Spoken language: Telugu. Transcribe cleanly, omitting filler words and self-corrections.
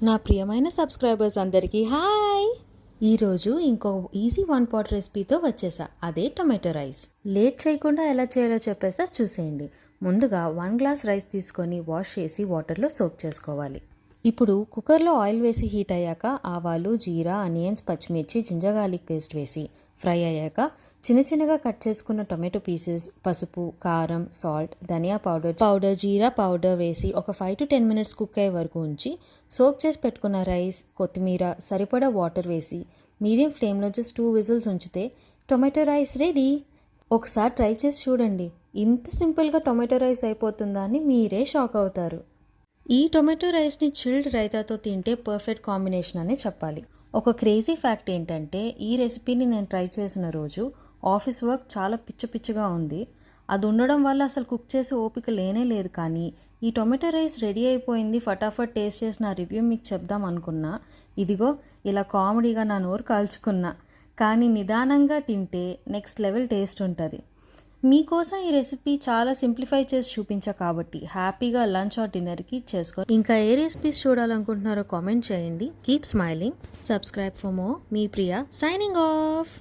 నా ప్రియమైన సబ్స్క్రైబర్స్ అందరికీ హాయ్. ఈరోజు ఇంకో ఈజీ వన్ పాట్ రెసిపీతో వచ్చేసా, అదే టొమాటో రైస్. లేట్ చేయకుండా ఎలా చేయాలో చెప్పేసా, చూసేయండి. ముందుగా 1 గ్లాస్ రైస్ తీసుకొని వాష్ చేసి వాటర్లో సోక్ చేసుకోవాలి. ఇప్పుడు కుక్కర్లో ఆయిల్ వేసి హీట్ అయ్యాక ఆవాలు, జీరా, ఆనియన్స్, పచ్చిమిర్చి, జింజర్ గార్లిక్ పేస్ట్ వేసి ఫ్రై అయ్యాక చిన్నగా కట్ చేసుకున్న టొమాటో పీసెస్, పసుపు, కారం, సాల్ట్, ధనియా పౌడర్, జీరా పౌడర్ వేసి ఒక 5 to 10 minutes కుక్ అయ్యే వరకు ఉంచి సోక్ చేసి పెట్టుకున్న రైస్, కొత్తిమీర, సరిపడా వాటర్ వేసి మీడియం ఫ్లేమ్లో జస్ట్ 2 విజిల్స్ ఉంచితే టొమాటో రైస్ రెడీ. ఒకసారి ట్రై చేసి చూడండి, ఇంత సింపుల్గా టొమాటో రైస్ అయిపోతుందా అని మీరే షాక్ అవుతారు. ఈ టొమాటో రైస్ని చిల్డ్ రైతాతో తింటే పర్ఫెక్ట్ కాంబినేషన్ అనే చెప్పాలి. ఒక క్రేజీ ఫ్యాక్ట్ ఏంటంటే, ఈ రెసిపీని నేను ట్రై చేసిన రోజు ఆఫీస్ వర్క్ చాలా పిచ్చగా ఉంది. అది ఉండడం వల్ల అసలు కుక్ చేసే ఓపిక లేనే లేదు. కానీ ఈ టొమాటో రైస్ రెడీ అయిపోయింది, ఫటాఫట్ టేస్ట్ చేసిన రివ్యూ మీకు చెప్దాం అనుకున్నా. ఇదిగో ఇలా కామెడీగా నా నోరు కాల్చుకున్నా. కానీ నిదానంగా తింటే నెక్స్ట్ లెవెల్ టేస్ట్ ఉంటుంది. మీకోసం ఈ రెసిపీ చాలా సింప్లిఫై చేసి చూపించా కాబట్టి హ్యాపీగా లంచ్ ఆర్ డిన్నర్కి చేసుకో. ఇంకా ఏ రెసిపీస్ చూడాలనుకుంటున్నారో కామెంట్ చేయండి. Keep smiling, subscribe for more. Me Priya signing off.